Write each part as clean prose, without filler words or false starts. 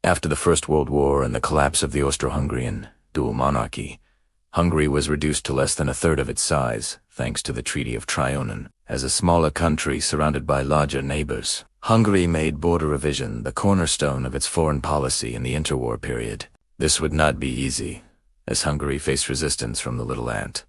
After the First World War and the collapse of the Austro-Hungarian dual monarchy, Hungary was reduced to less than a third of its size, thanks to the Treaty of Trianon. As a smaller country surrounded by larger neighbors, Hungary made border revision the cornerstone of its foreign policy in the interwar period. This would not be easy, as Hungary faced resistance from the Little Ant,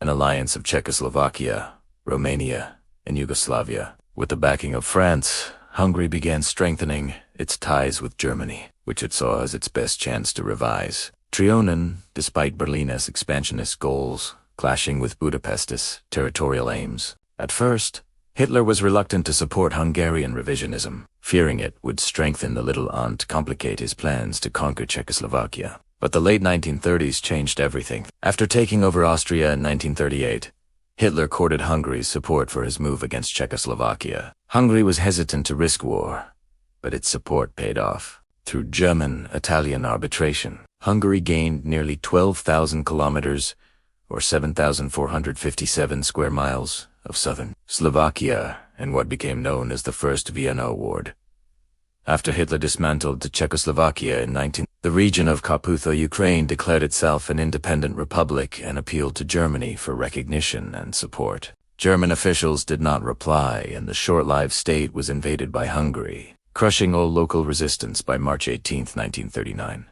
an alliance of Czechoslovakia, Romania, and Yugoslavia. With the backing of France, Hungary began strengthening its ties with Germany, which it saw as its best chance to revise. Trianon, despite Berlin's expansionist goals, clashing with Budapest's territorial aims. At first, Hitler was reluctant to support Hungarian revisionism, fearing it would strengthen the Little Ant, complicate his plans to conquer Czechoslovakia. But the late 1930s changed everything. After taking over Austria in 1938, Hitler courted Hungary's support for his move against Czechoslovakia. Hungary was hesitant to risk war, but its support paid off. Through German-Italian arbitration, Hungary gained nearly 12,000 kilometers, or 7,457 square miles, of southern Slovakia in what became known as the First Vienna Award. After Hitler dismantled Czechoslovakia in the region of Carpatho, Ukraine declared itself an independent republic and appealed to Germany for recognition and support. German officials did not reply, and the short-lived state was invaded by Hungary, crushing all local resistance by March 18, 1939.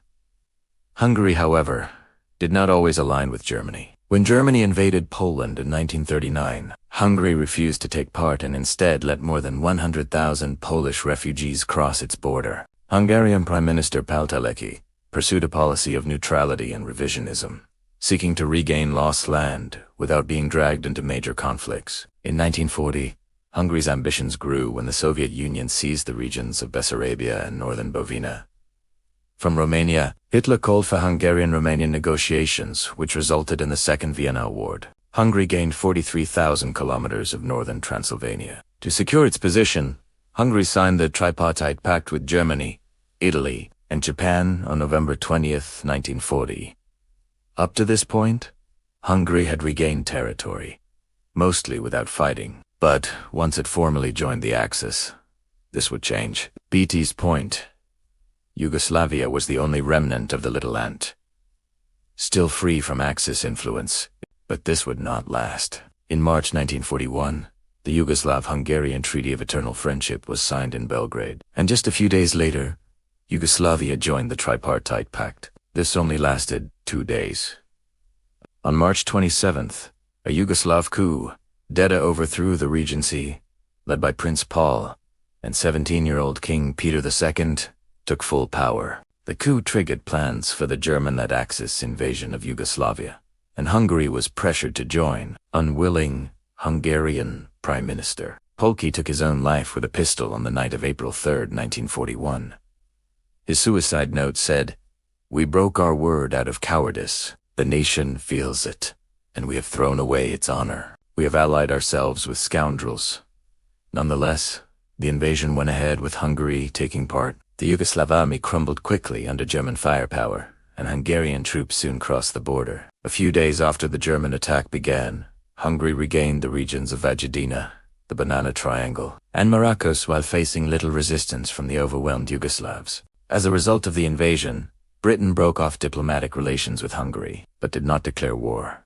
Hungary, however, did not always align with Germany. When Germany invaded Poland in 1939, Hungary refused to take part and instead let more than 100,000 Polish refugees cross its border. Hungarian Prime Minister Páltaleki pursued a policy of neutrality and revisionism, seeking to regain lost land without being dragged into major conflicts. In 1940, Hungary's ambitions grew when the Soviet Union seized the regions of Bessarabia and northern Bovina. From Romania, Hitler called for Hungarian-Romanian negotiations, which resulted in the Second Vienna Award. Hungary gained 43,000 kilometers of northern Transylvania. To secure its position, Hungary signed the Tripartite Pact with Germany, Italy, and Japan on November 20, 1940. Up to this point, Hungary had regained territory, mostly without fighting. But once it formally joined the Axis, this would change. Beatty's point: Yugoslavia was the only remnant of the Little Ant, still free from Axis influence, but this would not last. In March 1941, the Yugoslav-Hungarian Treaty of Eternal Friendship was signed in Belgrade, and just a few days later, Yugoslavia joined the Tripartite Pact. This only lasted 2 days. On March 27th, a Yugoslav coup, Deda overthrew the regency, led by Prince Paul, and 17-year-old King Peter II took full power. The coup triggered plans for the German-led Axis invasion of Yugoslavia, and Hungary was pressured to join. Unwilling Hungarian Prime Minister Polki took his own life with a pistol on the night of April 3, 1941. His suicide note said, "We broke our word out of cowardice. The nation feels it, and we have thrown away its honor. We have allied ourselves with scoundrels." Nonetheless, the invasion went ahead with Hungary taking part. The Yugoslav army crumbled quickly under German firepower, and Hungarian troops soon crossed the border. A few days after the German attack began, Hungary regained the regions of Vojvodina, the Banana Triangle, and Maracos while facing little resistance from the overwhelmed Yugoslavs. As a result of the invasion, Britain broke off diplomatic relations with Hungary, but did not declare war,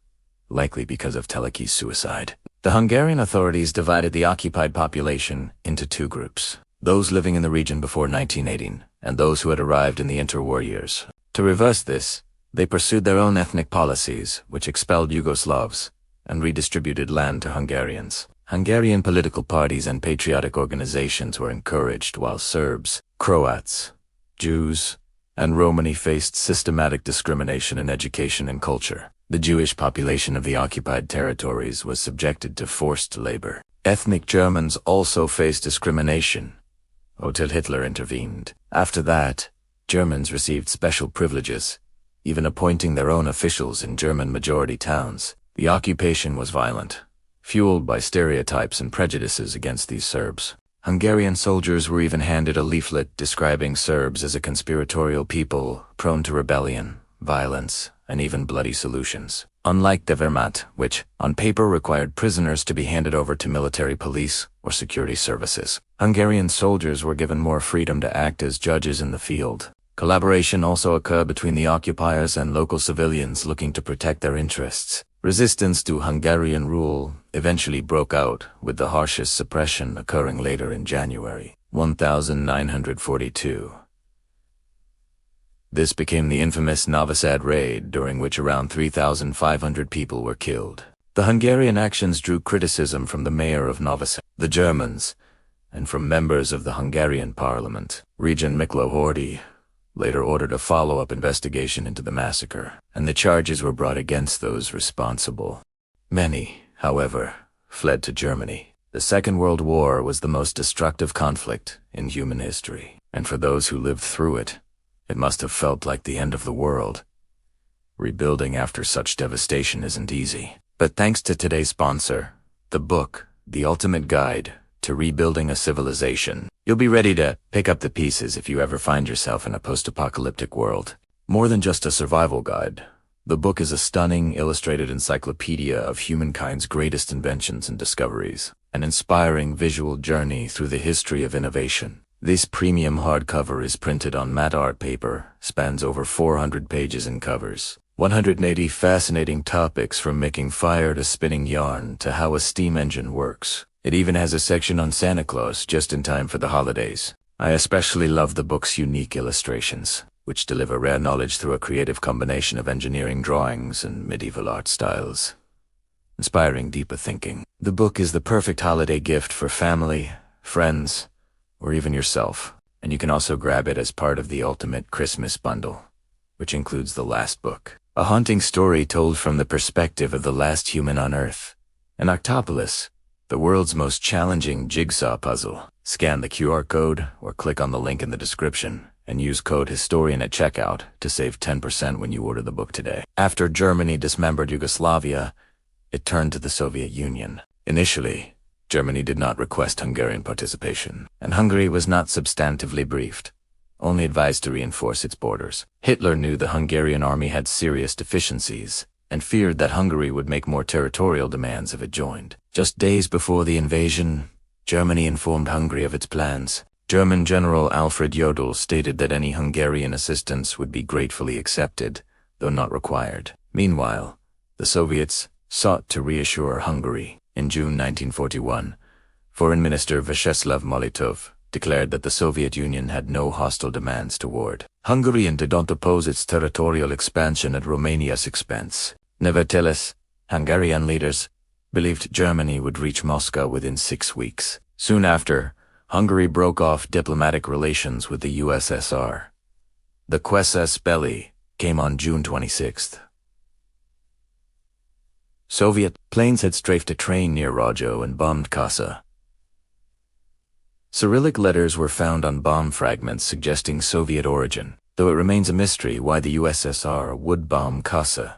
likely because of Teleki's suicide. The Hungarian authorities divided the occupied population into two groups: those living in the region before 1918, and those who had arrived in the interwar years. To reverse this, they pursued their own ethnic policies, which expelled Yugoslavs and redistributed land to Hungarians. Hungarian political parties and patriotic organizations were encouraged, while Serbs, Croats, Jews, and Romani faced systematic discrimination in education and culture. The Jewish population of the occupied territories was subjected to forced labor. Ethnic Germans also faced discrimination, until Hitler intervened. After that, Germans received special privileges, even appointing their own officials in German-majority towns. The occupation was violent, fueled by stereotypes and prejudices against these Serbs. Hungarian soldiers were even handed a leaflet describing Serbs as a conspiratorial people prone to rebellion, violence, and even bloody solutions. Unlike the Wehrmacht, which, on paper, required prisoners to be handed over to military police or security services, Hungarian soldiers were given more freedom to act as judges in the field. Collaboration also occurred between the occupiers and local civilians looking to protect their interests. Resistance to Hungarian rule eventually broke out, with the harshest suppression occurring later in January 1942. This became the infamous Novi Sad raid, during which around 3,500 people were killed. The Hungarian actions drew criticism from the mayor of Novi Sad, the Germans, and from members of the Hungarian parliament. Regent Miklo Horthy later ordered a follow-up investigation into the massacre, and the charges were brought against those responsible. Many, however, fled to Germany. The Second World War was the most destructive conflict in human history, and for those who lived through it, it must have felt like the end of the world. Rebuilding after such devastation isn't easy. But thanks to today's sponsor, the book, The Ultimate Guide to Rebuilding a Civilization, you'll be ready to pick up the pieces if you ever find yourself in a post-apocalyptic world. More than just a survival guide, the book is a stunning, illustrated encyclopedia of humankind's greatest inventions and discoveries, an inspiring visual journey through the history of innovation. This premium hardcover is printed on matte art paper, spans over 400 pages and covers 180 fascinating topics, from making fire to spinning yarn to how a steam engine works. It even has a section on Santa Claus, just in time for the holidays. I especially love the book's unique illustrations, which deliver rare knowledge through a creative combination of engineering drawings and medieval art styles, inspiring deeper thinking. The book is the perfect holiday gift for family, friends, or even yourself, and you can also grab it as part of the Ultimate Christmas Bundle, which includes the last book, a haunting story told from the perspective of the last human on Earth, an octopolis, the world's most challenging jigsaw puzzle. Scan the QR code or click on the link in the description and use code HISTORIAN at checkout to save 10% when you order the book today. After Germany dismembered Yugoslavia, it turned to the Soviet Union. Initially, Germany did not request Hungarian participation, and Hungary was not substantively briefed, only advised to reinforce its borders. Hitler knew the Hungarian army had serious deficiencies and feared that Hungary would make more territorial demands if it joined. Just days before the invasion, Germany informed Hungary of its plans. German General Alfred Jodl stated that any Hungarian assistance would be gratefully accepted, though not required. Meanwhile, the Soviets sought to reassure Hungary. In June 1941, Foreign Minister Vyacheslav Molotov declared that the Soviet Union had no hostile demands toward Hungary and did not oppose its territorial expansion at Romania's expense. Nevertheless, Hungarian leaders believed Germany would reach Moscow within 6 weeks. Soon after, Hungary broke off diplomatic relations with the USSR. The Casus Belli came on June 26th. Soviet planes had strafed a train near Rojo and bombed Kassa. Cyrillic letters were found on bomb fragments suggesting Soviet origin, though it remains a mystery why the USSR would bomb Kassa.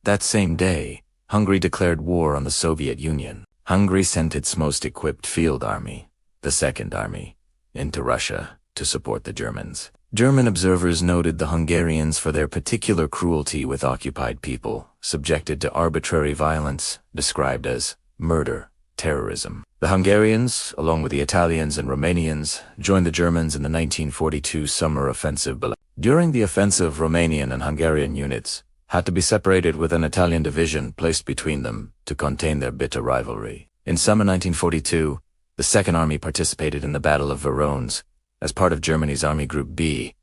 That same day, Hungary declared war on the Soviet Union. Hungary sent its most equipped field army, the Second Army, into Russia to support the Germans. German observers noted the Hungarians for their particular cruelty with occupied people, subjected to arbitrary violence, described as murder, terrorism. The Hungarians, along with the Italians and Romanians, joined the Germans in the 1942 summer offensive. During the offensive, Romanian and Hungarian units had to be separated, with an Italian division placed between them to contain their bitter rivalry. In summer 1942, the Second Army participated in the Battle of Voronezh as part of Germany's Army Group B.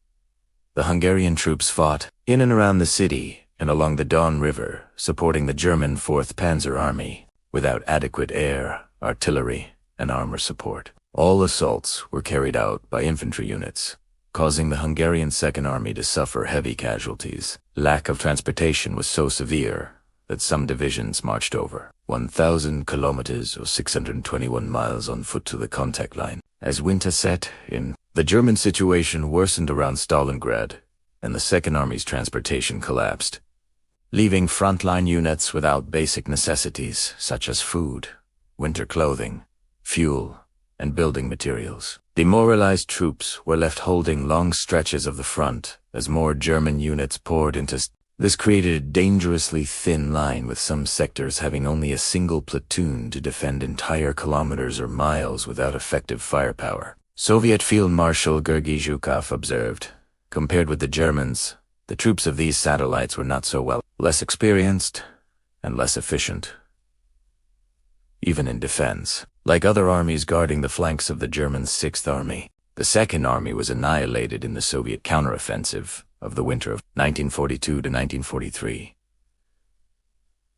The Hungarian troops fought in and around the city and along the Don River, supporting the German 4th Panzer Army, without adequate air, artillery, and armor support. All assaults were carried out by infantry units, causing the Hungarian Second Army to suffer heavy casualties. Lack of transportation was so severe that some divisions marched over 1,000 kilometers or 621 miles on foot to the contact line. As winter set in, the German situation worsened around Stalingrad, and the Second Army's transportation collapsed, leaving frontline units without basic necessities such as food, winter clothing, fuel, and building materials. Demoralized troops were left holding long stretches of the front as more German units poured into. This created a dangerously thin line, with some sectors having only a single platoon to defend entire kilometers or miles without effective firepower. Soviet Field Marshal Georgy Zhukov observed, Compared with the Germans, the troops of these satellites were not so well, less experienced and less efficient, even in defense. Like other armies guarding the flanks of the German Sixth Army, the Second Army was annihilated in the Soviet counteroffensive of the winter of 1942 to 1943.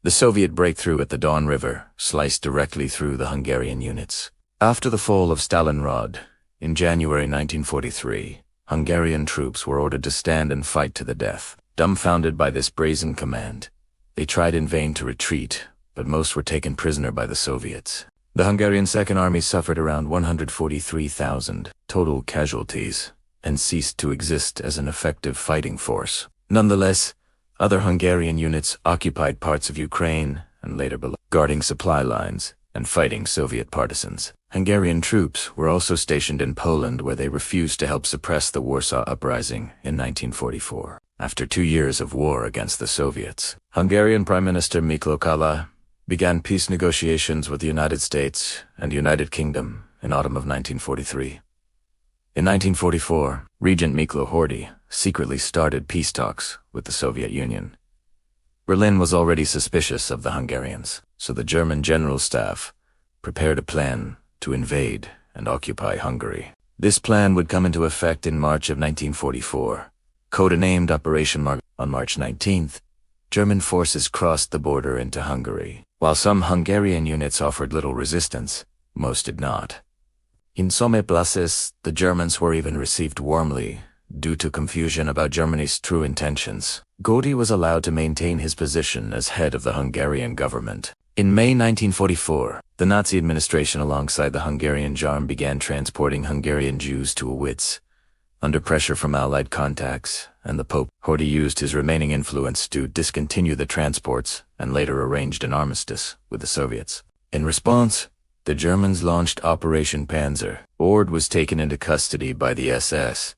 The Soviet breakthrough at the Don River sliced directly through the Hungarian units. After the fall of Stalingrad, in January 1943, Hungarian troops were ordered to stand and fight to the death. Dumbfounded by this brazen command, they tried in vain to retreat, but most were taken prisoner by the Soviets. The Hungarian Second Army suffered around 143,000 total casualties and ceased to exist as an effective fighting force. Nonetheless, other Hungarian units occupied parts of Ukraine and later below, guarding supply lines and fighting Soviet partisans. Hungarian troops were also stationed in Poland, where they refused to help suppress the Warsaw Uprising in 1944. After 2 years of war against the Soviets, Hungarian Prime Minister Miklo Kala began peace negotiations with the United States and United Kingdom in autumn of 1943. In 1944, Regent Miklo Horthy secretly started peace talks with the Soviet Union. Berlin was already suspicious of the Hungarians, so the German General Staff prepared a plan to invade and occupy Hungary. This plan would come into effect in March of 1944. Codenamed Operation Mark. On March 19th, German forces crossed the border into Hungary. While some Hungarian units offered little resistance, most did not. In some places, the Germans were even received warmly, due to confusion about Germany's true intentions. Horthy was allowed to maintain his position as head of the Hungarian government. In May 1944, the Nazi administration alongside the Hungarian Jarm began transporting Hungarian Jews to Auschwitz. Under pressure from Allied contacts and the Pope, Horthy used his remaining influence to discontinue the transports and later arranged an armistice with the Soviets. In response, the Germans launched Operation Panzer. Ord was taken into custody by the SS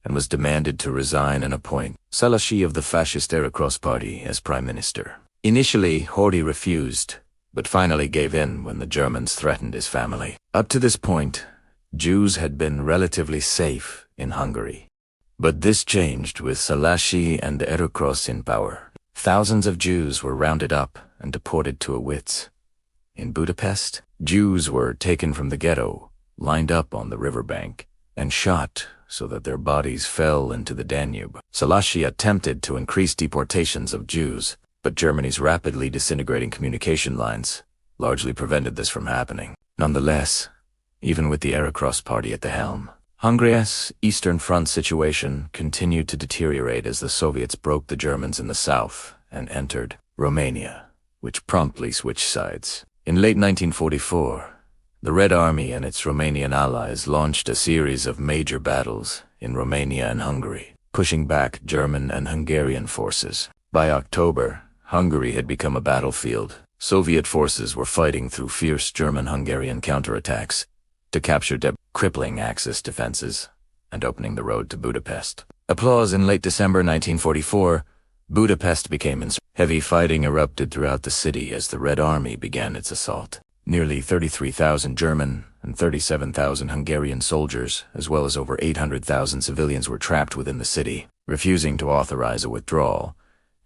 and was demanded to resign and appoint Székely of the Fascist Erőszak Party as prime minister. Initially, Horthy refused, but finally gave in when the Germans threatened his family. Up to this point, Jews had been relatively safe in Hungary. But this changed with Székely and Erőszak in power. Thousands of Jews were rounded up and deported to Auschwitz. In Budapest, Jews were taken from the ghetto, lined up on the riverbank, and shot so that their bodies fell into the Danube. Székely attempted to increase deportations of Jews, but Germany's rapidly disintegrating communication lines largely prevented this from happening. Nonetheless, even with the Erőszak Party at the helm, Hungary's Eastern Front situation continued to deteriorate as the Soviets broke the Germans in the south and entered Romania, which promptly switched sides. In late 1944, the Red Army and its Romanian allies launched a series of major battles in Romania and Hungary, pushing back German and Hungarian forces. By October, Hungary had become a battlefield. Soviet forces were fighting through fierce German-Hungarian counterattacks to capture crippling Axis defenses and opening the road to Budapest. Applause in late December 1944, Budapest became heavy fighting erupted throughout the city as the Red Army began its assault. Nearly 33,000 German and 37,000 Hungarian soldiers, as well as over 800,000 civilians, were trapped within the city. Refusing to authorize a withdrawal,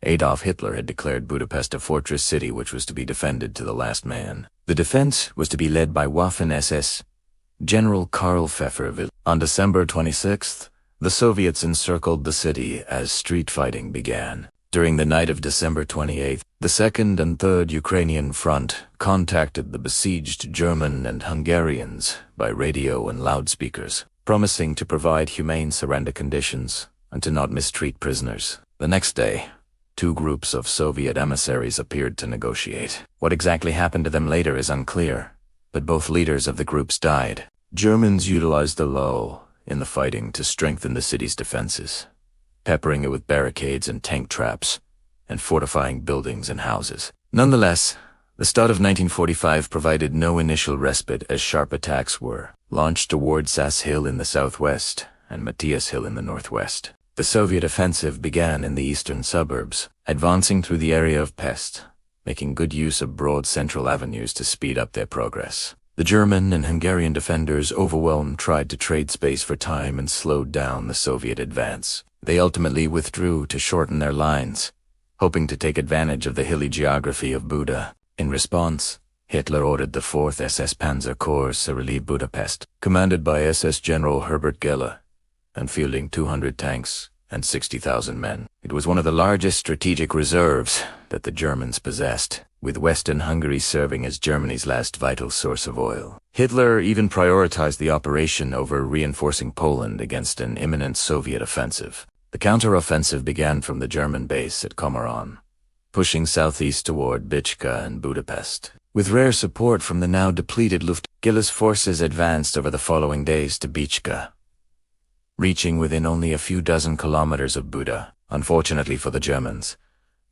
Adolf Hitler had declared Budapest a fortress city which was to be defended to the last man. The defense was to be led by Waffen-SS General Karl Pfeffer. On December 26th, the Soviets encircled the city as street fighting began. During the night of December 28th, the Second and Third Ukrainian Front contacted the besieged German and Hungarians by radio and loudspeakers, promising to provide humane surrender conditions and to not mistreat prisoners. The next day, 2 groups of Soviet emissaries appeared to negotiate. What exactly happened to them later is unclear, but both leaders of the groups died. Germans utilized the lull in the fighting to strengthen the city's defenses, peppering it with barricades and tank traps, and fortifying buildings and houses. Nonetheless, the start of 1945 provided no initial respite as sharp attacks were launched toward Sas Hill in the southwest and Matthias Hill in the northwest. The Soviet offensive began in the eastern suburbs, advancing through the area of Pest, making good use of broad central avenues to speed up their progress. The German and Hungarian defenders, overwhelmed, tried to trade space for time and slowed down the Soviet advance. They ultimately withdrew to shorten their lines, hoping to take advantage of the hilly geography of Buda. In response, Hitler ordered the 4th SS Panzer Corps to relieve Budapest, commanded by SS General Herbert Gelle, and fielding 200 tanks and 60,000 men. It was one of the largest strategic reserves that the Germans possessed, with Western Hungary serving as Germany's last vital source of oil. Hitler even prioritized the operation over reinforcing Poland against an imminent Soviet offensive. The counter-offensive began from the German base at Komaron, pushing southeast toward Bichka and Budapest. With rare support from the now depleted Luft, Gelle's forces advanced over the following days to Bichka, reaching within only a few dozen kilometers of Buda. Unfortunately for the Germans,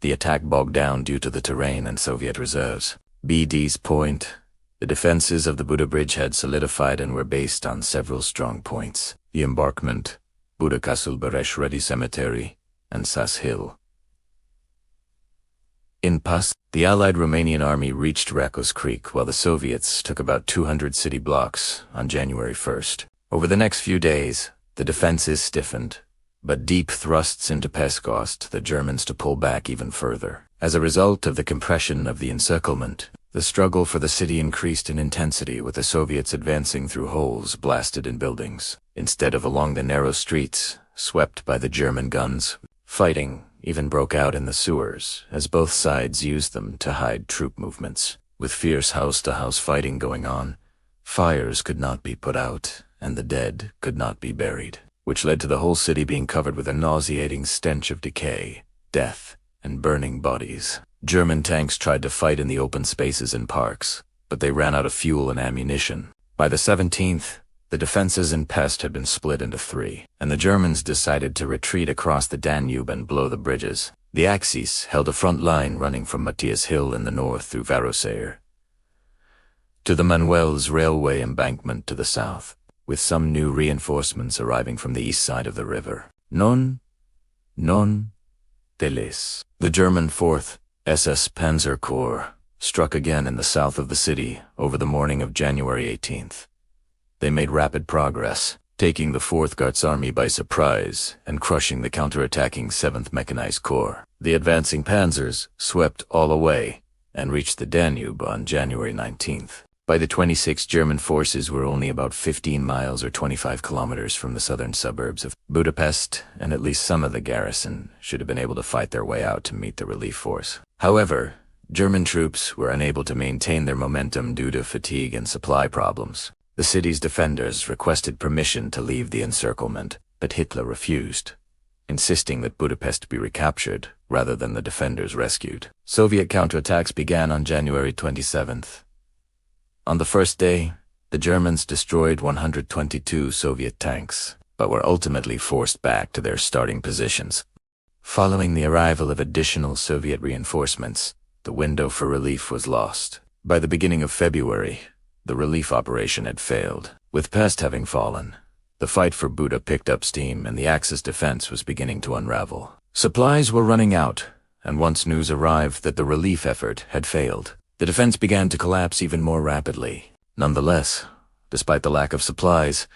the attack bogged down due to the terrain and Soviet reserves. BD's point, the defenses of the Buda Bridge had solidified and were based on several strong points: the embankment, Buda Castle Beresh Ready Cemetery, and Sas Hill. In Pas, the Allied Romanian army reached Rakos Creek while the Soviets took about 200 city blocks on January 1st. Over the next few days, the defenses stiffened, but deep thrusts into Pest caused the Germans to pull back even further. As a result of the compression of the encirclement, the struggle for the city increased in intensity, with the Soviets advancing through holes blasted in buildings, instead of along the narrow streets swept by the German guns. Fighting even broke out in the sewers, as both sides used them to hide troop movements. With fierce house-to-house fighting going on, fires could not be put out, and the dead could not be buried, which led to the whole city being covered with a nauseating stench of decay, death, and burning bodies. German tanks tried to fight in the open spaces and parks, but they ran out of fuel and ammunition. By the 17th, the defenses in Pest had been split into 3, and the Germans decided to retreat across the Danube and blow the bridges. The Axis held a front line running from Matthias Hill in the north through Varosair to the Manuel's railway embankment to the south, with some new reinforcements arriving from the east side of the river. Non teles. The German 4th SS Panzer Corps struck again in the south of the city over the morning of January 18th. They made rapid progress, taking the 4th Guards Army by surprise and crushing the counterattacking 7th Mechanized Corps. The advancing panzers swept all away and reached the Danube on January 19th. By the 26th, German forces were only about 15 miles or 25 kilometers from the southern suburbs of Budapest, and at least some of the garrison should have been able to fight their way out to meet the relief force. However, German troops were unable to maintain their momentum due to fatigue and supply problems. The city's defenders requested permission to leave the encirclement, but Hitler refused, insisting that Budapest be recaptured rather than the defenders rescued. Soviet counterattacks began on January 27th. On the first day, the Germans destroyed 122 Soviet tanks, but were ultimately forced back to their starting positions. Following the arrival of additional Soviet reinforcements, the window for relief was lost. By the beginning of February, the relief operation had failed. With Pest having fallen, the fight for Buda picked up steam and the Axis defense was beginning to unravel. Supplies were running out, and once news arrived that the relief effort had failed, the defense began to collapse even more rapidly. Nonetheless, despite the lack of supplies,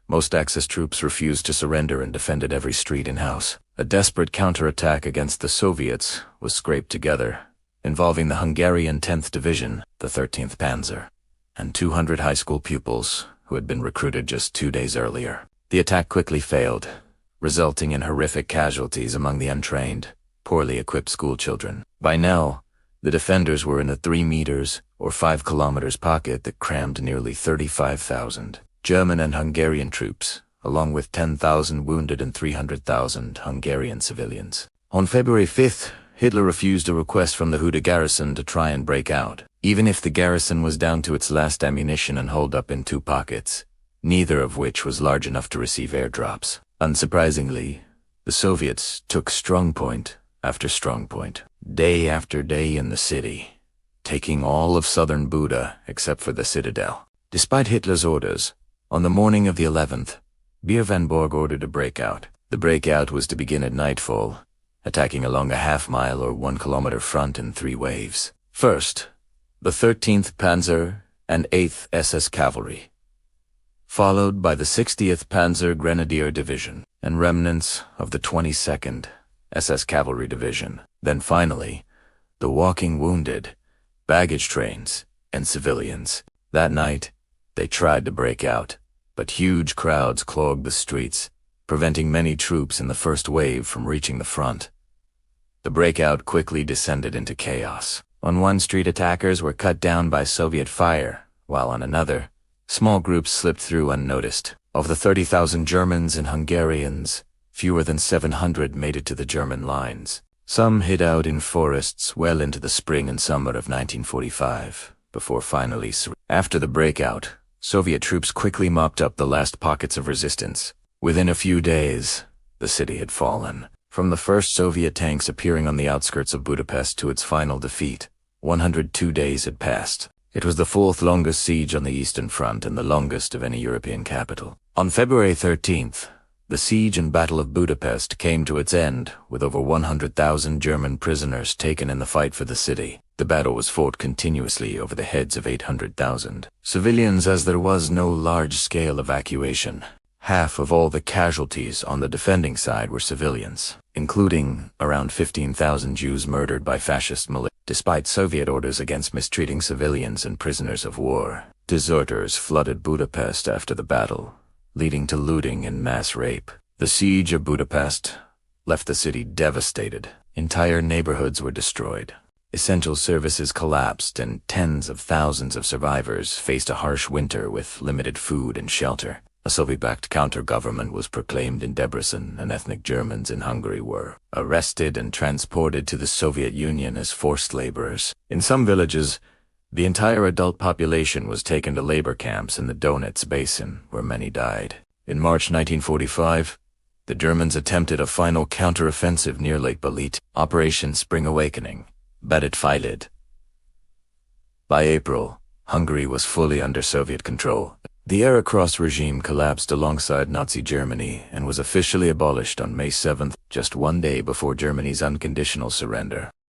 most Axis troops refused to surrender and defended every street and house. A desperate counterattack against the Soviets was scraped together, involving the Hungarian 10th Division, the 13th Panzer, and 200 high school pupils who had been recruited just 2 days earlier. The attack quickly failed, resulting in horrific casualties among the untrained, poorly equipped schoolchildren. By now, the defenders were in a 3 meters or 5 kilometers pocket that crammed nearly 35,000 German and Hungarian troops, along with 10,000 wounded and 300,000 Hungarian civilians. On February 5th, Hitler refused a request from the Huda garrison to try and break out. Even if the garrison was down to its last ammunition and holed up in 2 pockets, neither of which was large enough to receive airdrops. Unsurprisingly, the Soviets took strongpoint after strongpoint, day after day in the city, taking all of southern Buda except for the citadel. Despite Hitler's orders, on the morning of the 11th, Beer van Borg ordered a breakout. The breakout was to begin at nightfall, attacking along a half-mile or 1 kilometer front in 3 waves. First, the 13th Panzer and 8th SS Cavalry, followed by the 60th Panzer Grenadier Division and remnants of the 22nd SS Cavalry Division. Then finally, the walking wounded, baggage trains, and civilians. That night, they tried to break out, but huge crowds clogged the streets, preventing many troops in the first wave from reaching the front. The breakout quickly descended into chaos. On one street, attackers were cut down by Soviet fire, while on another, small groups slipped through unnoticed. Of the 30,000 Germans and Hungarians, fewer than 700 made it to the German lines. Some hid out in forests well into the spring and summer of 1945, before finally surrendering. After the breakout, Soviet troops quickly mopped up the last pockets of resistance. Within a few days, the city had fallen. From the first Soviet tanks appearing on the outskirts of Budapest to its final defeat, 102 days had passed. It was the fourth longest siege on the Eastern Front and the longest of any European capital. On February 13th, the siege and Battle of Budapest came to its end, with over 100,000 German prisoners taken in the fight for the city. The battle was fought continuously over the heads of 800,000 civilians, as there was no large-scale evacuation. Half of all the casualties on the defending side were civilians, including around 15,000 Jews murdered by fascist militia. Despite Soviet orders against mistreating civilians and prisoners of war, deserters flooded Budapest after the battle, leading to looting and mass rape. The Siege of Budapest left the city devastated. Entire neighborhoods were destroyed. Essential services collapsed, and tens of thousands of survivors faced a harsh winter with limited food and shelter. A Soviet-backed counter-government was proclaimed in Debrecen, and ethnic Germans in Hungary were arrested and transported to the Soviet Union as forced laborers. In some villages, the entire adult population was taken to labor camps in the Donets Basin, where many died. In March 1945, the Germans attempted a final counter-offensive near Lake Balit, Operation Spring Awakening, Battlegrounds. By April, Hungary was fully under Soviet control. The Era Cross regime collapsed alongside Nazi Germany and was officially abolished on May 7th, just one day before Germany's unconditional surrender.